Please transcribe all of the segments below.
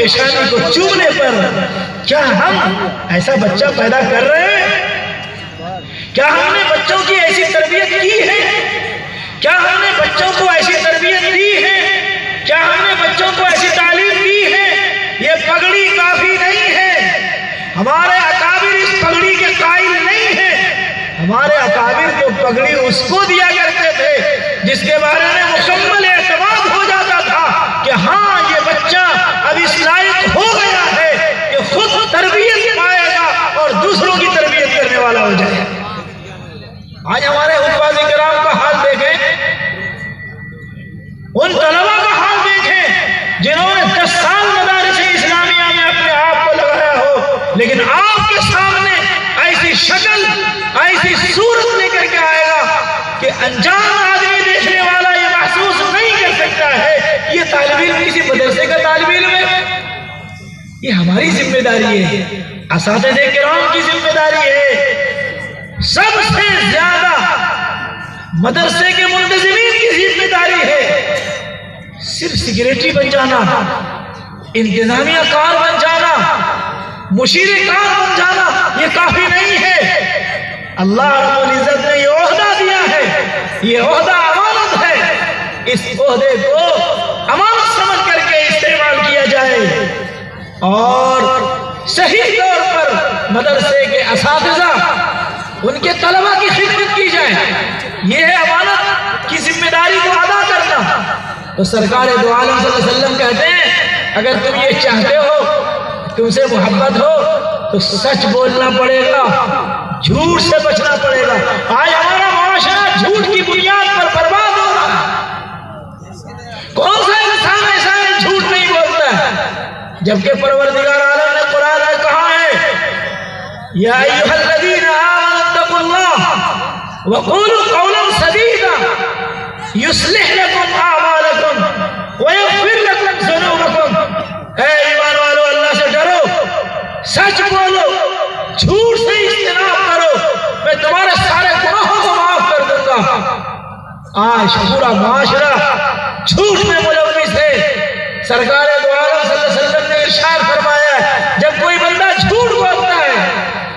پیشانی کو چومنے پر کیا ہم ایسا بچہ پیدا کر رہے ہیں؟ کیا ہم نے بچوں کی ایسی تربیت کی ہے؟ کیا ہم نے بچوں کو ایسی تربیت دی ہے؟ کیا ہم نے بچوں کو ایسی تعلیم دی ہے؟ یہ پگڑی کافی نہیں ہے، ہمارے اکابر اس پگڑی کے قائل نہیں ہیں۔ ہمارے اکابر کو پگڑی اس کو دیا کرتے تھے جس کے بارے میں مکمل اعتماد ہو جاتا تھا کہ ہاں یہ بچہ اب اس لائق ہو گیا ہے کہ خود تربیت پائے گا اور دوسروں کی تربیت کرنے والا ہو جائے۔ آج ہمارے حفاظ کرام کا حال دیکھیں، ان طلبہ کا حال دیکھیں جنہوں نے 10 سال مدارس اسلامیہ میں اپنے آپ کو لگایا ہو، لیکن آپ کے سامنے ایسی شکل، ایسی صورت لے کر کے آئے گا کہ انجان آدمی دیکھنے والا یہ محسوس نہیں کر سکتا ہے یہ طالب علم کسی مدرسے کا طالب علم ہے۔ یہ ہماری ذمہ داری ہے، اساتذہ کرام کی ذمہ داری ہے، سب سے زیادہ مدرسے کے منتظمین کی ذمہ داری ہے۔ صرف سیکریٹری بن جانا، انتظامیہ کار بن جانا، مشیر کار بن جانا یہ کافی نہیں ہے۔ اللہ رب العزت نے یہ عہدہ دیا ہے، یہ عہدہ امانت ہے، اس عہدے کو امانت سمجھ کر کے استعمال کیا جائے اور صحیح طور پر مدرسے کے اساتذہ، ان کے طلبہ کی خدمت کی جائے۔ یہ ہے امانت کی ذمہ داری کو ادا کرنا۔ تو سرکار دو عالم صلی اللہ علیہ وسلم کہتے ہیں اگر تم یہ چاہتے ہو، تم سے محبت ہو تو سچ بولنا پڑے گا، جھوٹ سے بچنا پڑے گا۔ آج ہمارا معاشرہ جھوٹ کی بنیاد پر برباد ہو رہا ہے۔ کون سا انسان ایسا ہے جھوٹ نہیں بولتا ہے؟ جبکہ پروردگار عالم نے قرآن میں کہا ہے یا ایھا الذین آمنوا اتقوا اللہ وقولوا قولا سدیدا یصلح لکم اعمالکم ویغفر لکم ذنوبکم۔ اے ایمان والو، اللہ سے ڈرو، سچ بولو، جھوٹ سے اجتناب کرو، میں تمہارے سارے گناہوں کو معاف کر دوں گا۔ آج پورا معاشرہ جھوٹ میں ملوث ہے۔ سرکار دو عالم صلی اللہ علیہ وسلم نے ارشاد فرمایا ہے جب کوئی بندہ جھوٹ بولتا ہے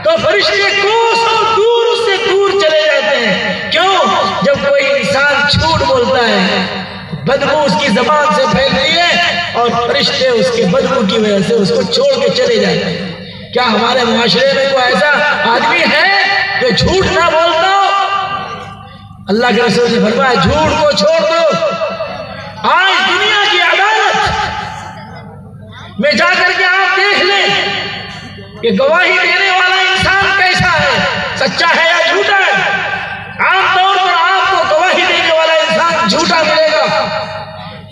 تو فرشتے کوسوں دور اس سے دور چلے جاتے ہیں۔ کیوں؟ جب کوئی انسان جھوٹ بولتا ہے بدبو اس کی زبان سے پھیلتی ہے اور فرشتے اس کے بدبو کی وجہ سے اس کو چھوڑ کے چلے جاتے ہیں۔ کیا ہمارے معاشرے میں کوئی ایسا آدمی ہے جو جھوٹ نہ بولتا ہو؟ اللہ کے رسول نے فرمایا جھوٹ کو چھوڑ دو۔ آج دنیا کی عدالت میں جا کر کے آپ دیکھ لیں کہ گواہی دینے والا انسان کیسا ہے، سچا ہے یا جھوٹا ہے۔ عام طور پر آپ کو گواہی دینے والا انسان جھوٹا ملے گا،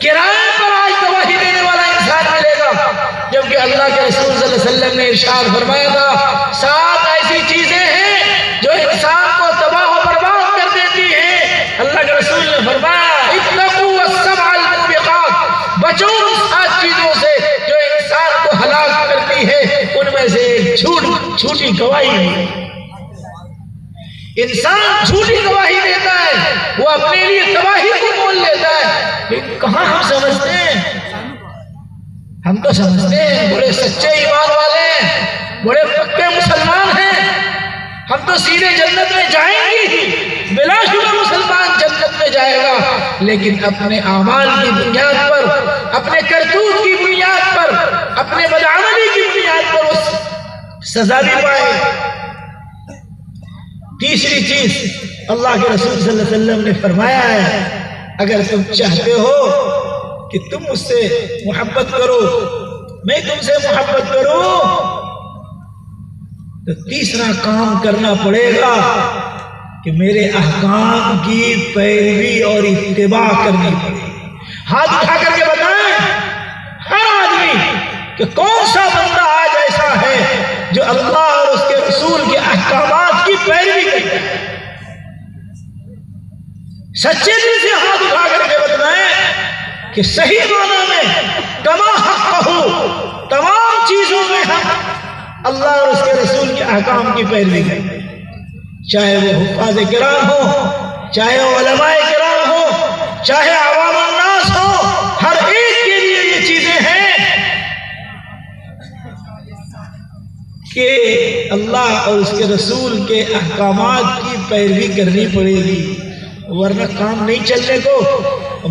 کرائے پر آج گواہی دینے والا انسان ملے گا، جبکہ اللہ کے رسول صلی اللہ علیہ وسلم نے ارشاد فرمایا تھا 7 ایسی چیزیں ہیں جو انسان کو تباہ و برباد کر دیتی ہیں۔ اللہ کے رسول نے فرمایا اتقوا السبع الموبقات، بچو ان 7 چیزوں سے جو انسان کو ہلاک کرتی ہے۔ ان میں سے ایک جھوٹی گواہی ہے۔ انسان جھوٹی گواہی دیتا ہے، وہ اپنے لیے تباہی کو مول لیتا ہے۔ لیکن کہاں ہم سمجھتے ہیں؟ ہم تو سمجھتے ہیں بڑے سچے ایمان والے ہیں، بڑے پکے مسلمان ہیں، ہم تو سیدھے جنت میں جائیں گے۔ بلا شبہ مسلمان جنت میں جائے گا، لیکن اپنے اعمال کی بنیاد پر، اپنے کرتوت کی بنیاد پر، اپنے بدعملی کی بنیاد پر اس سزا بھی پائے۔ تیسری چیز اللہ کے رسول صلی اللہ علیہ وسلم نے فرمایا ہے اگر تم چاہتے ہو کہ تم مجھ سے محبت کرو، میں تم سے محبت کروں، تو تیسرا کام کرنا پڑے گا کہ میرے احکام کی پیروی اور اتباع کرنی پڑے گی۔ ہاتھ اٹھا کر کے بتائیں ہر آدمی کہ کون سا بندہ آج ایسا ہے جو اللہ اور اس کے رسول کے احکامات کی پیروی کرتا ہے۔ سچے دل سے ہاتھ اٹھا کر کے بتائیں کہ صحیح معنی میں کما حق ہو، تمام چیزوں میں ہم اللہ اور اس کے رسول کے احکام کی پیروی کرتے ہیں، چاہے وہ حفاظ کرام ہو، چاہے وہ علماء کرام ہو، چاہے عوام الناس ہو، ہر ایک کے لیے یہ چیزیں ہیں اللہ اور اس کے رسول کے احکامات کی پیروی کرنی پڑے گی، ورنہ کام نہیں چلنے کو۔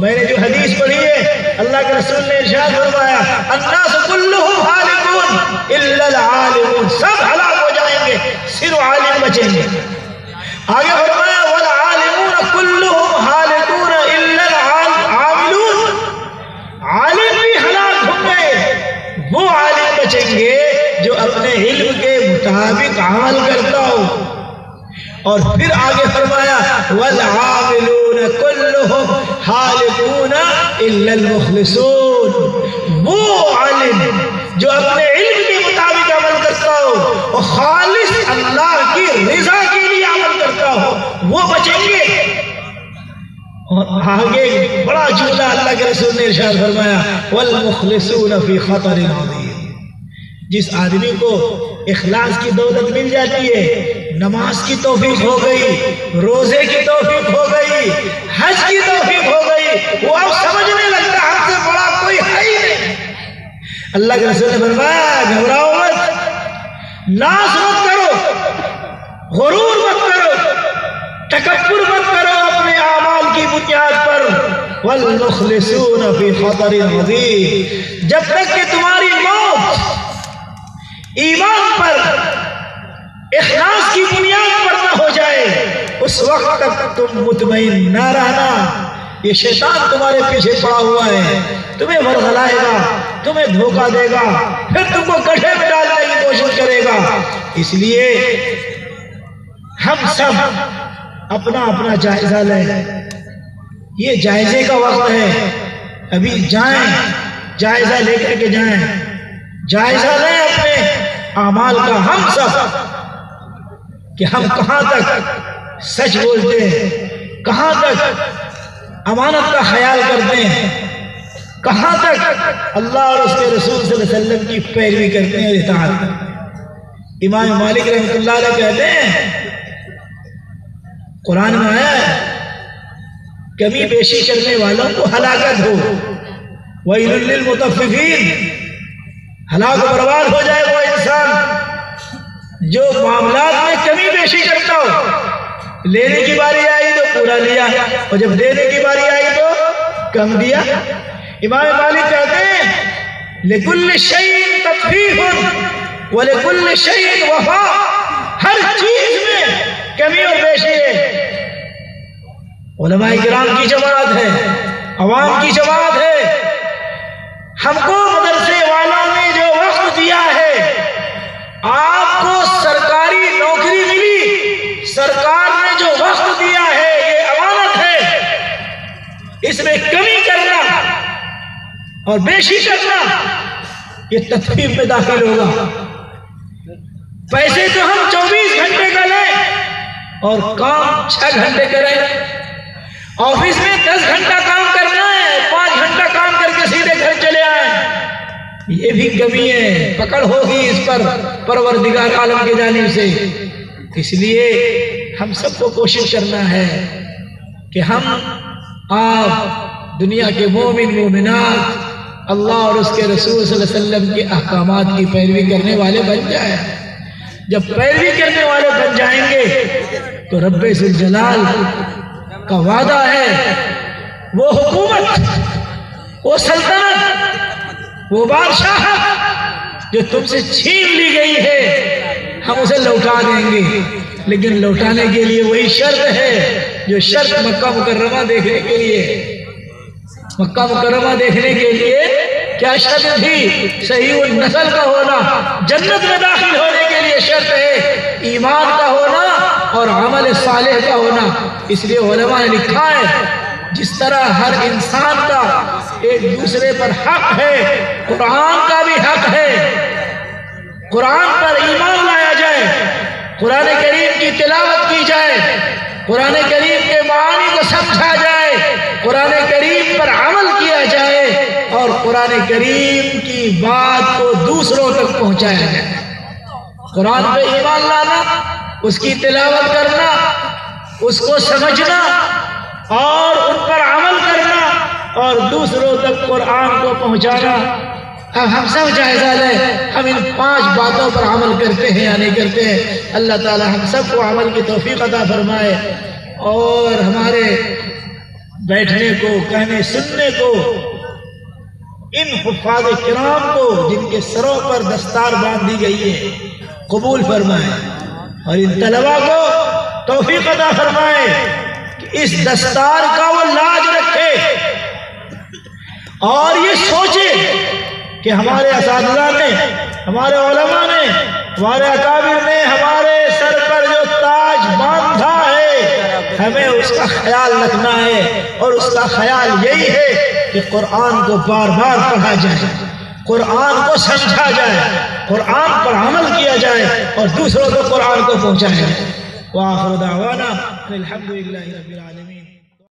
میں نے جو حدیث پڑھی ہے، اللہ کے رسول نے ارشاد فرمایا الناس کلہم ہالکون الا العالمون، سب ہلاک ہو جائیں گے صرف عالم بچیں گے۔ آگے فرمایا والعالمون کلہم ہالکون الا العاملون، عالم بھی ہلاک ہوں گے، وہ عالم بچیں گے جو اپنے علم کے مطابق عمل کرتا ہو۔ اور پھر آگے فرمایا والعاملون کلہم ہالکون الا المخلصون، وہ عالم جو اپنے علم کے مطابق عمل کرتا ہو اور خالص اللہ کی رضا کے لیے عمل کرتا ہو، وہ بچیں گے۔ اور آگے بڑا جملہ اللہ کے رسول نے ارشاد فرمایا والمخلصون فی خطر عظیم، جس آدمی کو اخلاص کی دولت مل جاتی ہے، نماز کی توفیق ہو گئی، روزے کی توفیق ہو گئی، حج کی توفیق ہو گئی، وہ اب سمجھنے لگتا ہم سے بڑا کوئی ہے ہی نہیں۔ اللہ کے رسول نے فرمایا گھبراؤ مت، ناز مت کرو، غرور مت کرو، تکبر مت کرو اپنے اعمال کی بنیاد پر۔ والمخلصون فی خطر عظیم، جب تک کہ تمہاری موت ایمان پر اخلاص کی بنیاد پر نہ ہو جائے، اس وقت تک تم مطمئن نہ رہنا۔ یہ شیطان تمہارے پیچھے پڑا ہوا ہے، تمہیں ورغلائے گا، تمہیں دھوکہ دے گا، پھر تم کو گڑھے میں ڈالنے کی کوشش کرے گا۔ اس لیے ہم سب اپنا اپنا جائزہ لیں، یہ جائزے کا وقت ہے، ابھی جائیں، جائزہ لے کر کے جائیں، جائزہ لیں اپنے اعمال کا ہم سب، کہ ہم کہاں تک سچ بولتے ہیں، کہاں تک امانت کا خیال کرتے ہیں، کہاں تک اللہ اور اس کے رسول صلی اللہ علیہ وسلم کی پیروی کرتے ہیں اور اطاعت کرتے ہیں۔ امام مالک رحمۃ اللہ علیہ کہتے ہیں قرآن میں آیا ہے کمی بیشی کرنے والوں کو ہلاکت ہو، وَيْلٌ لِّلْمُطَفِّفِينَ، ہلاک و برباد ہو جائے وہ انسان جو معاملات میں کمی بیشی کرتا ہو، لینے کی باری آئی تو پورا لیا اور جب دینے کی باری آئی تو کم دیا۔ امام مالک کہتے ہیں لِكُلِّ شَيْءٍ تَطْفِيفٌ وَلِكُلِّ شَيْءٍ وَفَاءٌ، ہر چیز میں کمی اور بیشی ہے۔ علماء کرام کی جماعت ہے، عوام کی جماعت ہے، ہم کو مدرسے والوں نے جو وقت دیا ہے، آپ کو سرکاری نوکری ملی، سرکار نے جو وقت دیا ہے یہ امانت ہے، اس میں کمی کرنا اور بیشی کرنا یہ تطفیف میں داخل ہوگا۔ پیسے تو ہم 24 گھنٹے کا لیں اور کام 6 گھنٹے کریں، آفس میں 10 گھنٹہ کام کرنا ہے، 5 گھنٹہ کام کر کے سیدھے گھر چلے آئیں، یہ بھی کمی ہے، پکڑ ہوگی اس پر پروردگار عالم کی جانب سے۔ اس لیے ہم سب کو کوشش کرنا ہے کہ ہم آپ دنیا کے مومن مومنات اللہ اور اس کے رسول صلی اللہ علیہ وسلم کے احکامات کی پیروی کرنے والے بن جائیں۔ جب پیروی کرنے والے بن جائیں گے تو رب ذوالجلال کا وعدہ ہے وہ حکومت، وہ سلطنت، وہ بادشاہت جو تم سے چھین لی گئی ہے ہم اسے لوٹا دیں گے، لیکن لوٹانے کے لیے وہی شرط ہے جو شرط مکہ مکرمہ دیکھنے کے لیے، مکہ مکرمہ دیکھنے کے لیے کیا شرط تھی؟ صحیح النسل کا ہونا، جنت میں داخل ہونے کے لیے شرط ہے ایمان کا ہونا اور عمل صالح کا ہونا۔ اس لیے علماء نے لکھا ہے جس طرح ہر انسان کا ایک دوسرے پر حق ہے، قرآن کا بھی حق ہے، قرآن پر ایمان لایا جائے، قرآن کریم کی تلاوت کی جائے، قرآن کریم کے معانی کو سمجھا جائے، قرآن کریم پر عمل کیا جائے اور قرآن کریم کی بات کو دوسروں تک پہنچایا جائے۔ قرآن پہ ایمان لانا، اس کی تلاوت کرنا، اس کو سمجھنا اور ان پر عمل کرنا اور دوسروں تک قرآن کو پہنچانا، اب ہم سب جائزہ لیں ہم ان 5 باتوں پر عمل کرتے ہیں یا نہیں کرتے ہیں۔ اللہ تعالی ہم سب کو عمل کی توفیق عطا فرمائے اور ہمارے بیٹھنے کو، کہنے سننے کو ان حفاظ کرام کو جن کے سروں پر دستار باندھی گئی ہے قبول فرمائے، اور ان طلباء کو توفیق عطا فرمائے کہ اس دستار کا وہ لاج رکھے اور یہ سوچے کہ ہمارے اساتذہ نے، ہمارے علماء نے، ہمارے اکابر نے ہمارے سر پر جو تاج باندھا ہے ہمیں اس کا خیال رکھنا ہے، اور اس کا خیال یہی ہے کہ قرآن کو بار بار پڑھا جائے، قرآن کو سمجھا جائے، قرآن پر عمل کیا جائے اور دوسروں کو قرآن کو پہنچایا جائے۔ وآخر دعوانا الحمدللہ رب العالمین۔